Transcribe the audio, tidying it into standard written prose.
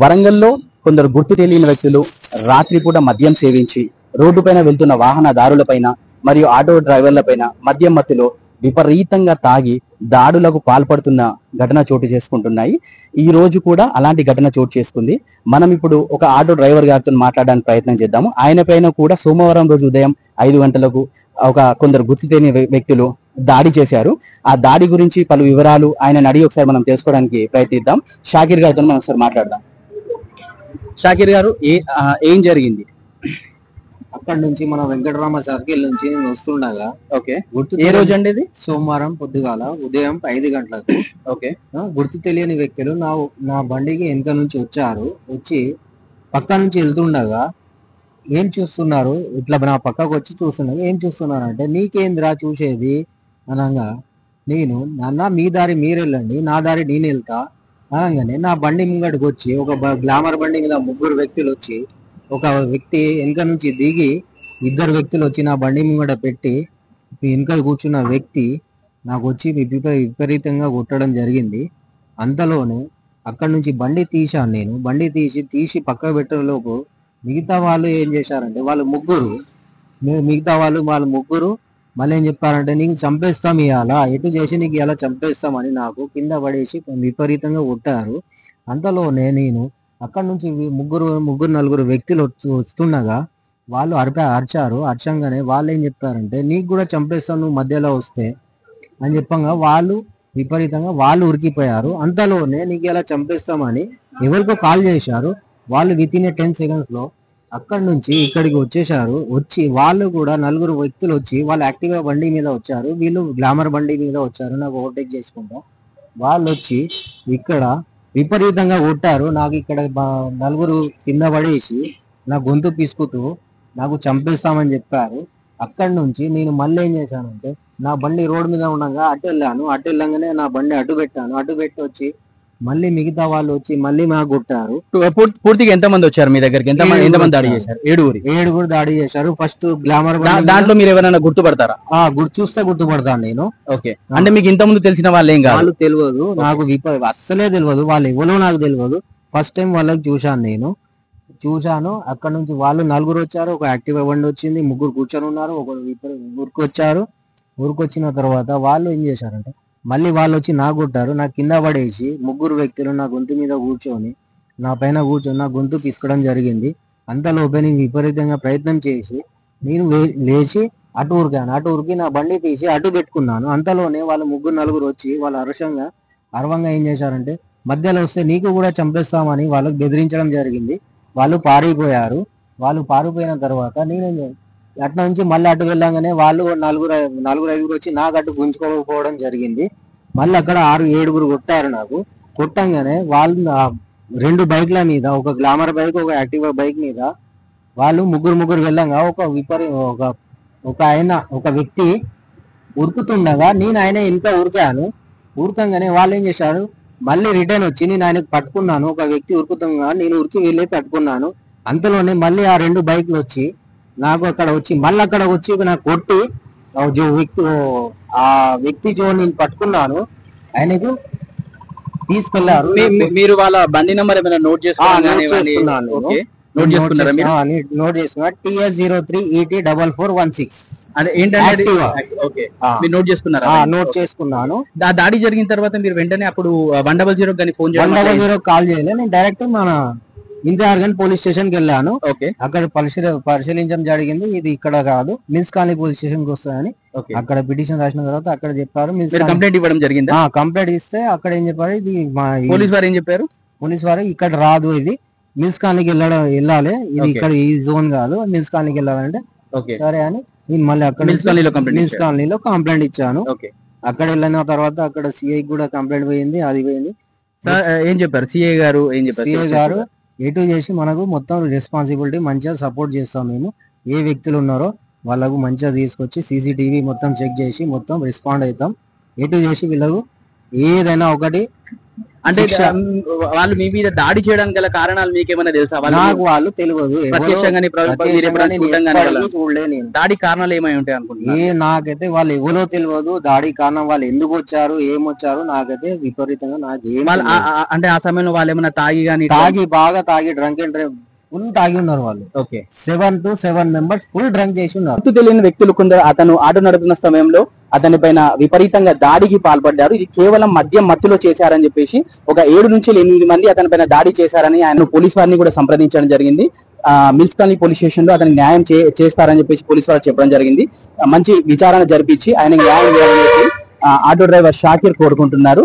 వరంగల్లో కొందరు గుర్తు తెలియని వ్యక్తులు రాత్రిపూట మద్యం సేవించి రోడ్డుపైన వెళ్తున్న వాహనదారులపైన మరియు ఆటో డ్రైవర్లపైన మద్యం మత్తులో విపరీతంగా తాగి దాడులకు పాల్పడుతున్న ఘటన చోటు చేసుకుంటున్నాయి. ఈ రోజు కూడా అలాంటి ఘటన చోటు చేసుకుంది. మనం ఇప్పుడు ఒక ఆటో డ్రైవర్ గారితో మాట్లాడడానికి ప్రయత్నం చేద్దాము. ఆయన పైన కూడా సోమవారం రోజు ఉదయం 5 గంటలకు కొందరు గుర్తు తెలియని వ్యక్తులు దాడి చేశారు. ఆ దాడి గురించి పలు వివరాలు ఆయన అడిగి ఒకసారి మనం తెలుసుకోవడానికి ప్రయత్నిద్దాం. షాకిర్ గారితో మనం ఒకసారి మాట్లాడదాం. షాకిర్ గారు, ఏం జరిగింది? అక్కడ నుంచి మన వెంకటరామ సర్కిల్ నుంచి నేను వస్తుండగా, ఓకే, ఏ రోజు అండి ఇది? సోమవారం పొద్దుగాల ఉదయం 5 గంటలకు ఓకే, గుర్తు తెలియని వ్యక్తులు నా బండికి వెనక నుంచి వచ్చి పక్క నుంచి వెళ్తుండగా ఏం చూస్తున్నారు, ఇట్లా నా పక్కకు వచ్చి చూస్తున్నారు. ఏం చూస్తున్నారు అంటే, నీకేంద్రా చూసేది అనగా, నేను నాన్న మీ దారి మీరు వెళ్ళండి, నా దారి నేను వెళ్తా అనగానే నా బండి ముంగడికి వచ్చి ఒక గ్లామర్ బండి మీద 3 వ్యక్తులు వచ్చి, ఒక వ్యక్తి వెనక నుంచి దిగి 2 వ్యక్తులు వచ్చి నా బండి ముంగడ పెట్టి వెనక కూర్చున్న వ్యక్తి నాకు వచ్చి విపరీతంగా కొట్టడం జరిగింది. అంతలోనే అక్కడ నుంచి బండి తీశాను. నేను బండి తీసి పక్కకు పెట్టేలోపు మిగతా వాళ్ళు ఏం చేశారంటే, వాళ్ళు ముగ్గురు మళ్ళీ ఏం చెప్పారంటే, నీకు చంపేస్తాం ఇవాళ, ఎటు చేసి నీకు ఇలా చంపేస్తామని నాకు కింద పడేసి విపరీతంగా కొట్టారు. అంతలోనే నేను అక్కడ నుంచి నలుగురు వ్యక్తులు వస్తుండగా వాళ్ళు అరిచారు. అర్చంగానే వాళ్ళు ఏం చెప్పారంటే, నీకు కూడా చంపేస్తాను నువ్వు మధ్యలో వస్తే అని చెప్పంగా వాళ్ళు విపరీతంగా ఉరికిపోయారు. అంతలోనే నీకు ఇలా చంపేస్తామని ఎవరికో కాల్ చేశారు. వాళ్ళు వితిన్ 10 seconds లో అక్కడ నుంచి ఇక్కడికి వచ్చేసారు. వచ్చి వాళ్ళు కూడా 4 వ్యక్తులు వచ్చి వాళ్ళు యాక్టివ్గా బండి మీద వచ్చారు, వీళ్ళు గ్లామర్ బండి మీద వచ్చారు నాకు ఓవర్టేక్ చేసుకుంటా. వాళ్ళు వచ్చి ఇక్కడ విపరీతంగా కొట్టారు. నాకు ఇక్కడ 4 కింద పడేసి నా గొంతు పిసుకుతూ నాకు చంపేస్తామని చెప్పారు. అక్కడి నుంచి నేను మళ్ళీ ఏం చేశానంటే, నా బండి రోడ్డు మీద ఉండగా అటు వెళ్ళగానే నా బండి అటు పెట్టి వచ్చి మళ్ళీ మిగతా వాళ్ళు వచ్చి మళ్ళీ మాకు కొట్టారు. పూర్తిగా ఎంతమంది వచ్చారు మీ దగ్గరికి? ఎంతమంది దాడి చేశారు? 7 దాడి చేశారు. ఫస్ట్ గ్లామర్ దాంట్లో మీరు ఎవరైనా గుర్తుపడతారా? చూస్తే గుర్తుపడతాను నేను. ఓకే, అంటే మీకు ఇంత ముందు తెలిసిన వాళ్ళు ఏం కాదు? వాళ్ళు తెలియదు నాకు, అస్సలే తెలియదు, వాళ్ళు ఎవరో నాకు తెలియదు. ఫస్ట్ టైం వాళ్ళకి చూశాను. అక్కడ నుంచి వాళ్ళు 4 వచ్చారు. ఒక యాక్టివ్ బండి వచ్చింది, 3 కూర్చొని ఉన్నారు, ఒకరు ఊరికొచ్చిన తర్వాత వాళ్ళు ఏం చేశారంటే, మళ్ళీ వాళ్ళు వచ్చి నాకు కొట్టారు. నాకు కింద పడేసి 3 వ్యక్తులు నా గొంతు మీద కూర్చొని నా పైన కూర్చొని నా గొంతు పిసుకోవడం జరిగింది. అంతలోపే నేను విపరీతంగా ప్రయత్నం చేసి నేను లేచి అటు ఉరికి నా బండి తీసి అటు పెట్టుకున్నాను. అంతలోనే వాళ్ళు 3-4 వచ్చి వాళ్ళు అరవంగా ఏం చేశారంటే, మధ్యలో వస్తే నీకు కూడా చంపేస్తామని వాళ్ళకి బెదిరించడం జరిగింది. వాళ్ళు పారిపోయిన తర్వాత నేనేం అటు నుంచి మళ్ళీ అటు వెళ్ళంగానే వాళ్ళు 4-5 వచ్చి నాకు అటు గుంజుకోకపోవడం జరిగింది. మళ్ళీ అక్కడ 6-7 కొట్టారు. నాకు కొట్టంగానే వాళ్ళు 2 బైక్ల మీద, ఒక గ్లామర్ బైక్, ఒక యాక్టివా బైక్ మీద వాళ్ళు ముగ్గురు వెళ్ళంగా ఒక వ్యక్తి ఉరుకుతుండగా నేను ఆయన ఇంకా ఉరకంగానే వాళ్ళు ఏం చేశారు, మళ్ళీ రిటర్న్ వచ్చి నేను ఆయనకు పట్టుకున్నాను. ఒక వ్యక్తి ఉరుకుతుండగా నేను ఉరికి వెళ్ళి పట్టుకున్నాను. అంతలోనే మళ్ళీ ఆ 2 బైక్లు వచ్చి నాకు అక్కడ వచ్చి నాకు కొట్టి ఆ వ్యక్తి నేను పట్టుకున్నాను, ఆయనకు తీసుకెళ్లారు. మీరు వాళ్ళ బండి నెంబర్ ఏమైనా నోట్ చేసుకున్నా? TS03ET4416. నోట్ చేసుకున్నారా? నోట్ చేసుకున్నాను. దాడి జరిగిన తర్వాత మీరు వెంటనే అప్పుడు 100 కానీ ఫోన్ 100 కాల్ చేయలేదు. నేను డైరెక్ట్ మన ఇందిరాగన్ పోలీస్ స్టేషన్ కి వెళ్ళాను. అక్కడ పరిశీలించడం జరిగింది. ఇది ఇక్కడ కాదు, మిల్స్ కాలనీ పోలీస్ స్టేషన్ కి వస్తాయని అక్కడ పిటిషన్ రాసిన తర్వాత అక్కడ చెప్పారు. కంప్లైంట్ ఇవ్వడం జరిగింది. కంప్లైంట్ ఇస్తే అక్కడ ఏం చెప్పారు, ఇది పోలీస్ వారు ఏం చెప్పారు, పోలీస్ వారు ఇక్కడ రాదు, ఇది మిల్స్ కాలనీకి వెళ్ళాలి, ఇది ఇక్కడ ఈ జోన్ కాదు, మిల్స్ కాలనీకి వెళ్ళాలంటే సరే అని నేను మళ్ళీ అక్కడ మిల్స్ కాలనీలో కంప్లైంట్ ఇచ్చాను. అక్కడ వెళ్ళిన తర్వాత అక్కడ సిఐ కూడా కంప్లైంట్ పోయింది. ఏం చెప్పారు సిఐ గారు? సిఐ గారు ఎటు చేసి మనకు మొత్తం రెస్పాన్సిబిలిటీ మంచిగా సపోర్ట్ చేస్తాం, మేము ఏ వ్యక్తులు ఉన్నారో వాళ్ళకు మంచిగా తీసుకొచ్చి CCTV మొత్తం చెక్ చేసి మొత్తం రెస్పాండ్ అవుతాం, ఎటు చేసి వీళ్ళకు ఏదైనా ఒకటి అంటే వాళ్ళు మీ మీద దాడి చేయడానికి గల కారణాలు మీకేమైనా తెలుసా? నాకు వాళ్ళు తెలియదు, ప్రత్యక్షంగానే చూడలే నేను. దాడి కారణాలు ఏమై ఉంటాయి అనుకుంటున్నా? నాకైతే వాళ్ళు ఎవరో తెలియదు, దాడి కారణం వాళ్ళు ఎందుకు వచ్చారు ఏమొచ్చారు నాకైతే విపరీతంగా అంటే ఆ సమయంలో వాళ్ళు ఏమైనా బాగా తాగి డ్రంక్ అండ్ డ్రైవ్ ఫుల్ తాగి ఉన్నారు వాళ్ళు. Okay, 7 to 7 members full drunk చేసి ఉన్నారు. గుర్తు తెలియని వ్యక్తులు కొందరు అతను ఆటో నడుపుతున్న సమయంలో అతని పైన విపరీతంగా దాడికి పాల్పడ్డారు. ఇది కేవలం మద్యం మత్తులో చేశారని చెప్పేసి ఒక 7 నుంచి 8 మంది అతని పైన దాడి చేశారని ఆయన పోలీస్ వారిని కూడా సంప్రదించడం జరిగింది. మిల్స్ కాలనీ పోలీస్ స్టేషన్ లో అతనికి న్యాయం చేస్తారని చెప్పేసి పోలీసు వారు చెప్పడం జరిగింది. మంచి విచారణ జరిపించి ఆయన న్యాయం చేయాలని చెప్పి ఆటో డ్రైవర్ షాకిర్ కోరుకుంటున్నారు.